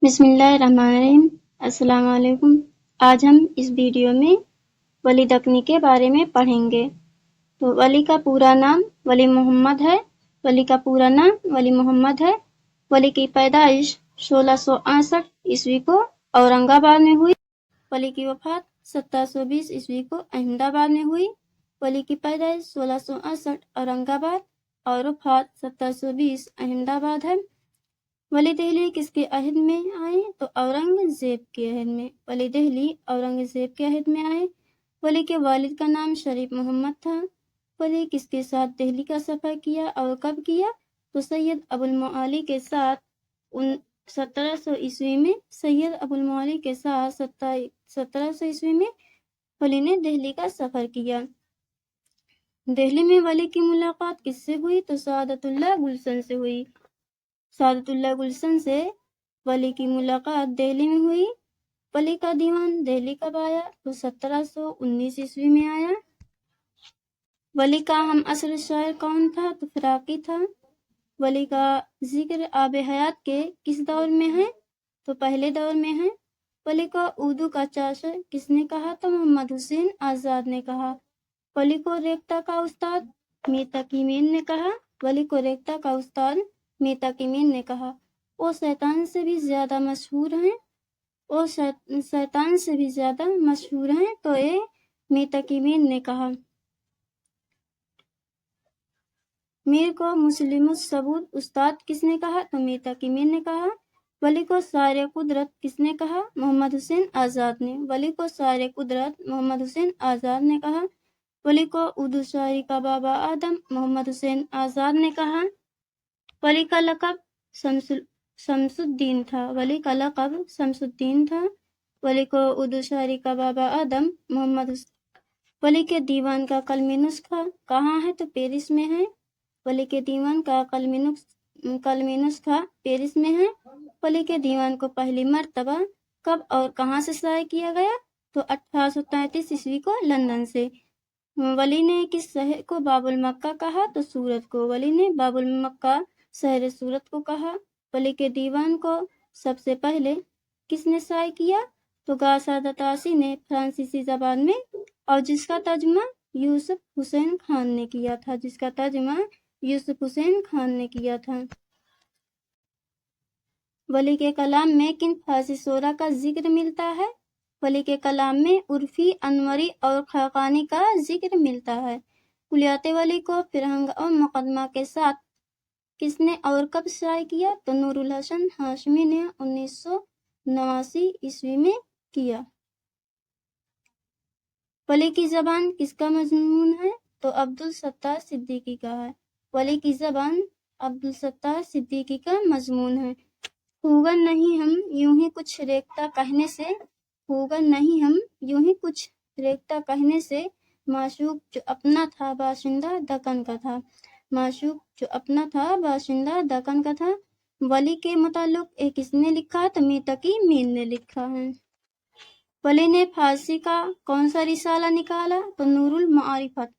بسم اللہ الرحمن الرحیم۔ السلام علیکم۔ آج ہم اس ویڈیو میں ولی دکنی کے بارے میں پڑھیں گے۔ تو ولی کا پورا نام ولی محمد ہے۔ ولی کا پورا نام ولی محمد ہے۔ ولی کی پیدائش 1668 عیسوی کو اورنگ آباد میں ہوئی۔ ولی کی وفات 1720 عیسوی کو احمد آباد میں ہوئی۔ ولی کی پیدائش 1668 اورنگ آباد اور وفات 1720 احمد آباد ہے۔ ولی دہلی کس کے عہد میں آئے؟ تو اورنگزیب کے عہد میں۔ ولی دہلی اورنگزیب کے عہد میں آئے۔ ولی کے والد کا نام شریف محمد تھا۔ ولی کس کے ساتھ دہلی کا سفر کیا اور کب کیا؟ تو سید ابو المعالی کے ساتھ 1700 عیسوی میں۔ سید ابو المعالی کے ساتھ 1700 عیسوی میں ولی نے دہلی کا سفر کیا۔ دہلی میں ولی کی ملاقات کس سے ہوئی؟ تو سعادت اللہ گلشن سے ہوئی۔ سعادت اللہ گلشن سے ولی کی ملاقات دہلی میں ہوئی۔ ولی کا دیوان دہلی کب آیا؟ تو 1719 عیسوی میں آیا۔ ولی کا ہم عصر شاعر کون تھا؟ تو فراقی تھا۔ ولی کا ذکر آب حیات کے کس دور میں ہے؟ تو پہلے دور میں ہے۔ ولی کو اردو کا چاشر کس نے کہا؟ تو محمد حسین آزاد نے کہا۔ ولی کو ریختہ کا استاد میر تقی مین نے کہا۔ ولی کو ریختہ کا استاد میر تقی مین نے کہا۔ وہ شیطان سے بھی زیادہ مشہور ہیں۔ وہ شیطان سے بھی زیادہ مشہور ہیں تو یہ میر تقی مین نے کہا۔ میر کو مسلم الثبوت استاد کس نے کہا؟ تو میر تقی مین نے کہا۔ ولی کو شاعر قدرت کس نے کہا؟ محمد حسین آزاد نے۔ ولی کو شاعر قدرت محمد حسین آزاد نے کہا۔ ولی کو اردو شاعری کا بابا آدم محمد حسین آزاد نے کہا۔ ولی کا لقب شمس الدین تھا۔ ولی کا لقب شمس الدین تھا۔ ولی کو اردو شاعری کا بابا آدم محمد حسین۔ ولی کے دیوان کا قلمی نسخہ کہاں ہے؟ تو پیرس میں ہے۔ ولی کے دیوان کا قلمی نسخہ پیرس میں ہے۔ ولی کے دیوان کو پہلی مرتبہ کب اور کہاں سے شائع کیا گیا؟ تو 1833 عیسوی کو لندن سے۔ ولی نے کس شہر کو باب المکہ کہا؟ تو سورت کو۔ ولی نے باب المکہ شہر سورت کو کہا۔ ولی کے دیوان کو سب سے پہلے کس نے شائع کیا؟ تو غاسادتاسی نے فرانسیسی زبان میں، اور جس کا ترجمہ یوسف حسین خان نے کیا تھا۔ ولی کے کلام میں کن فارسی شعراء کا ذکر ملتا ہے؟ ولی کے کلام میں عرفی، انوری اور خاقانی کا ذکر ملتا ہے۔ کلیات ولی کو فرہنگ اور مقدمہ کے ساتھ کس نے اور کب شائع کیا؟ تو نور الحسن ہاشمی نے 1989 عیسوی میں کیا۔ ولی کی زبان کس کا مضمون ہے؟ تو عبدالستار صدیقی کا ہے۔ ولی کی زبان عبدالستار صدیقی کا مضمون ہے۔ ہوگر نہیں ہم یوں ہی کچھ ریختہ کہنے سے معشوق جو اپنا تھا باشندہ دکن کا تھا۔ ولی کے متعلق کس نے لکھا؟ تو میر تقی مین نے لکھا ہے۔ ولی نے فارسی کا کون سا رسالہ نکالا؟ تو نور المعارفت۔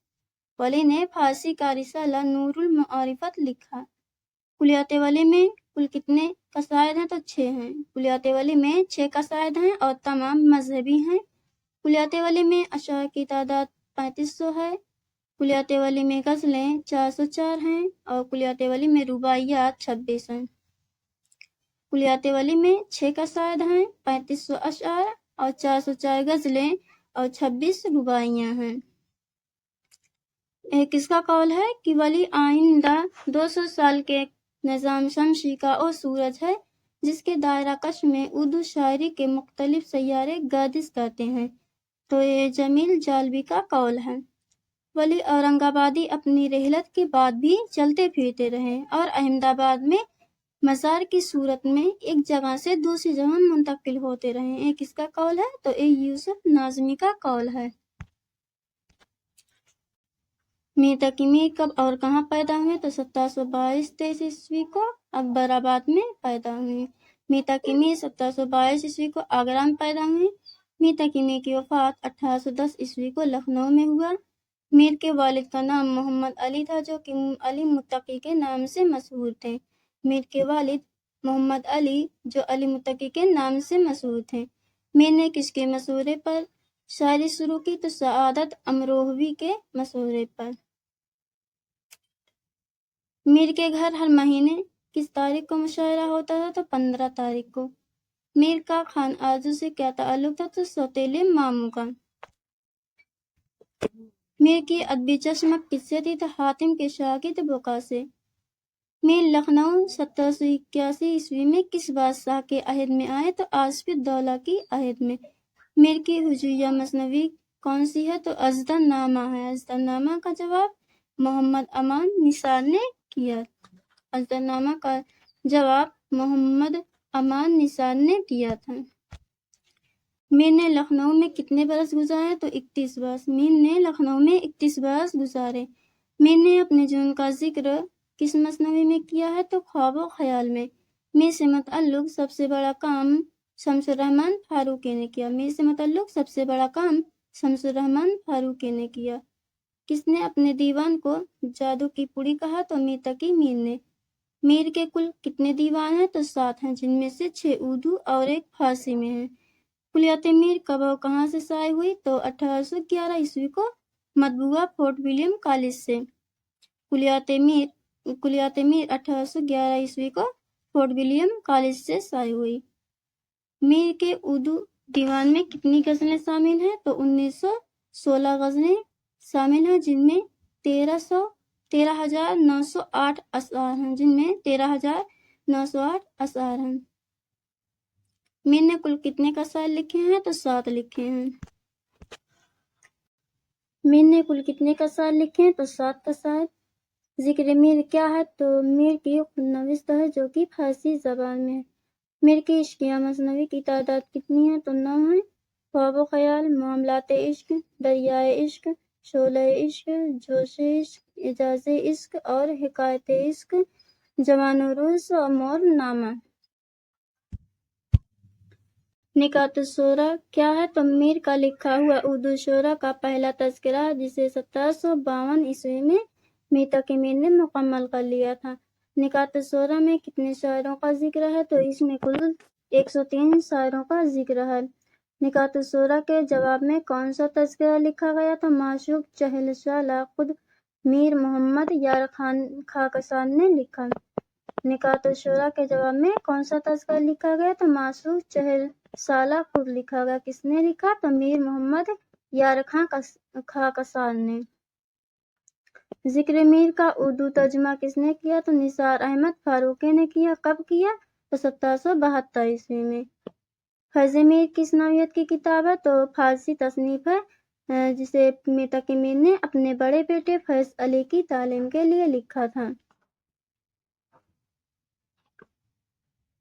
ولی نے فارسی کا رسالہ نور المعارفت لکھا۔ کلیات ولی میں کل کتنے قصائد ہیں؟ تو 6 ہیں۔ کلیات ولی میں 6 قصائد ہیں اور تمام مذہبی ہیں۔ کلیات ولی میں اشعار کی تعداد 3500 ہے۔ کلیات ولی میں غزلیں 404 ہیں اور کلیات ولی میں رباعیات 26 ہیں۔ کلیات ولی میں 6 قصائد ہیں، 3500 اشعار اور 404 غزلیں اور 26 رباعیاں ہیں۔ کس کا قول ہے کہ ولی آئندہ 200 سال کے نظام شمسی کا وہ سورج ہے جس کے دائرہ کش میں اردو شاعری کے مختلف سیارے گردش کرتے ہیں؟ تو یہ جمیل جالبی کا قول ہے۔ ولی اورنگ آبادی اپنی رحلت کے بعد بھی چلتے پھرتے رہے اور احمد آباد میں مزار کی صورت میں ایک جگہ سے دوسری جگہ منتقل ہوتے رہے۔ یہ کس کا قول ہے؟ تو یہ یوسف ناظمی کا قول ہے۔ میر تقی میر کب اور کہاں پیدا ہوئے؟ تو 1722 عیسوی کو اکبر آباد میں پیدا ہوئے۔ میر تقی میر 1722 عیسوی کو آگرہ میں پیدا ہوئے۔ میر تقی میر کی وفات 1810 عیسوی کو لکھنؤ میں ہوا۔ میر کے والد کا نام محمد علی تھا جو کہ علی متقی کے نام سے مشہور تھے۔ میر کے والد محمد علی جو علی متقی کے نام سے مشہور تھے۔ میر نے کس کے مشورے پر شاعری شروع کی؟ تو سعادت امروہوی کے مشورے پر۔ میر کے گھر ہر مہینے کس تاریخ کو مشاعرہ ہوتا تھا؟ تو 15 تاریخ کو۔ میر کا خان آرزو سے کیا تعلق تھا؟ تو سوتیلے ماموں کا۔ میر کی ادبی چشمک کس سے تھی؟ تو حاتم کے شاگرد بقا سے۔ میر لکھنؤ 1781 عیسوی میں کس بادشاہ کے عہد میں آئے؟ تو آصف الدولہ کی عہد میں۔ میر کی ہجویہ مثنوی کون سی ہے؟ تو ازدر نامہ ہے۔ ازدر نامہ کا جواب محمد امان نثار نے کیا۔ ازدر نامہ کا جواب محمد امان نثار نے دیا تھا۔ میر نے لکھنؤ میں کتنے برس گزارے؟ تو 31 برس۔ میر نے لکھنؤ میں 31 برس گزارے۔ میر نے اپنے جنون کا ذکر کس مثنوی میں کیا ہے؟ تو خواب و خیال میں۔ میر سے متعلق سب سے بڑا کام شمس الرحمن فاروقی نے کیا۔ میر سے متعلق سب سے بڑا کام شمس الرحمن فاروقی نے کیا۔ کس نے اپنے دیوان کو جادو کی پڑی کہا؟ تو میر تقی میر نے۔ میر کے کل کتنے دیوان ہیں؟ تو 7 ہیں، جن میں سے 6 اردو اور 1 فارسی میں ہیں۔ کلیات میر کب اور کہاں سے شائع ہوئی؟ تو 1811 عیسوی کو مطبوعہ فورٹ ولیم کالج سے۔ کلیات میر 1811 عیسوی کو فورٹ ولیم کالج سے شائع ہوئی۔ میر کے اردو دیوان میں کتنی غزلیں شامل ہیں؟ تو 1916 غزلیں شامل ہیں، جن میں 13,908 اشعار ہیں، میر نے کل کتنے قصائد لکھے ہیں؟ تو 7 لکھے ہیں۔ میر نے کل کتنے قصائد لکھے ہیں؟ تو 7 قصائد۔ ذکر میر کیا ہے؟ تو میر کی نوشت ہے جو کہ فارسی زبان میں ہے۔ میر کی عشقیہ مثنوی کی تعداد کتنی ہے؟ تو 9 ہے۔ خواب و خیال، معاملات عشق، دریائے عشق، شعلہ عشق، جوش عشق، اعجاز عشق اور حکایت عشق، جوان و روز اور مور نامہ۔ نکات الشعرا کیا ہے؟ تو میر کا لکھا ہوا اردو شعرا کا پہلا تذکرہ ہے، جسے 1752 عیسوی میں میر تقی میر نے مکمل کر لیا تھا۔ نکات الشعرا میں کتنے شاعروں کا ذکر ہے؟ تو اس میں کل 103 شاعروں کا ذکر ہے۔ نکات الشعرا کے جواب میں کون سا تذکرہ لکھا گیا؟ تو معشوق چہل سالہ خود میر محمد یار خاکسار نے لکھا۔ نکات الشعرا کے جواب میں کون سا تذکرہ لکھا گیا؟ تو معشوق چہل سالہ خود لکھا گیا۔ کس نے لکھا؟ تو میر محمد یار خاکسار نے۔ ذکر میر کا اردو ترجمہ کس نے کیا؟ تو نثار احمد فاروقی نے کیا۔ کب کیا؟ تو 1772 عیسوی میں۔ فیض میر کس نوعیت کی کتاب ہے؟ تو فارسی تصنیف ہے، جسے میر تقی میر نے اپنے بڑے بیٹے فیض علی کی تعلیم کے لیے لکھا تھا۔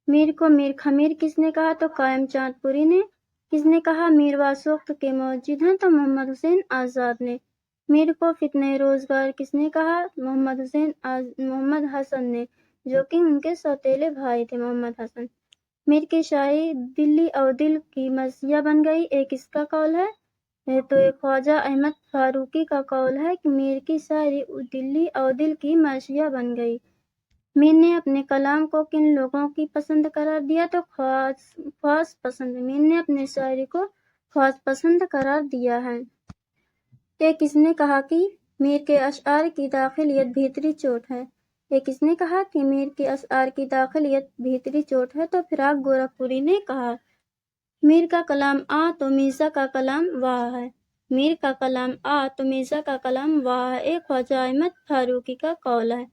میر کو میر خمیر کس نے کہا؟ تو قائم چاند پوری نے۔ کس نے کہا میر واسوخت کے موجد ہیں؟ تو محمد حسین آزاد نے۔ میر کو فتنہ روزگار کس نے کہا؟ محمد حسن نے، جو کہ ان کے سوتیلے بھائی تھے محمد حسن۔ میر کی شاعری دلی اور دل کی مرثیہ بن گئی، ایک اس کا قول ہے تو ایک خواجہ احمد فاروقی کا قول ہے کہ میر کی شاعری دلی اور دل کی مرثیہ بن گئی۔ میر نے اپنے کلام کو کن لوگوں کی پسند قرار دیا؟ تو خواص پسند۔ میر نے اپنی شاعری کو خواص پسند قرار دیا ہے۔ ایک اس نے کہا کہ میر کے اشعار کی داخلیت بھیتری چوٹ ہے۔ ایک اس نے کہا کہ میر کے اشعار کی داخلیت بھیتری چوٹ ہے۔ تو فراق گورکھپوری نے کہا میر کا کلام آ تو مرزا کا کلام واہ ہے۔ میر کا کلام آ تو مرزا کا کلام واہ ہے، ایک خواجہ احمد فاروقی کا قول ہے۔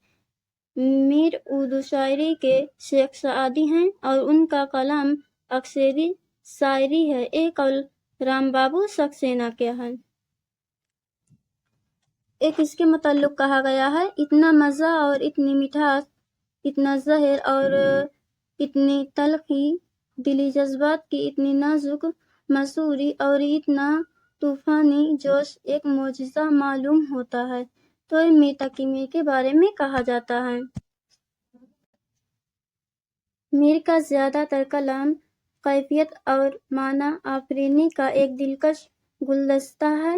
میر اردو شاعری کے شیخ سعدی ہیں اور ان کا کلام اکثری شاعری ہے، ایک قول رام بابو سکسینہ کے ہے۔ ایک اس کے متعلق کہا گیا ہے اتنا مزہ اور اتنی مٹھاس، اتنا زہر اور اتنی تلخی، دلی جذبات کی اتنی نازک مصوری اور اتنا طوفانی جوش ایک معجزہ معلوم ہوتا ہے۔ تو میر تقی میر کے بارے میں کہا جاتا ہے میر کا زیادہ تر کلام کیفیت اور معنی آفرینی کا ایک دلکش گلدستہ ہے،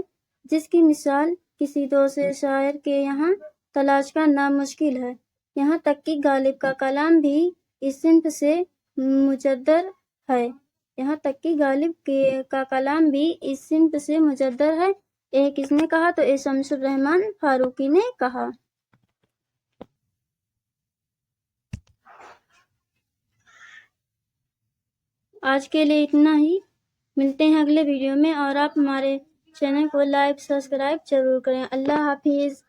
جس کی مثال کسی دوسرے شاعر کے یہاں تلاش کرنا مشکل ہے۔ یہاں تک کہ غالب کا کلام بھی اس صنف سے مجدر ہے، یہاں تک کہ غالب کا کلام بھی اس صنف سے مجدر ہے۔ یہ کس نے کہا؟ تو شمس الرحمن فاروقی نے کہا۔ آج کے لیے اتنا ہی، ملتے ہیں اگلے ویڈیو میں، اور آپ ہمارے چینل کو لائک سبسکرائب ضرور کریں۔ اللہ حافظ۔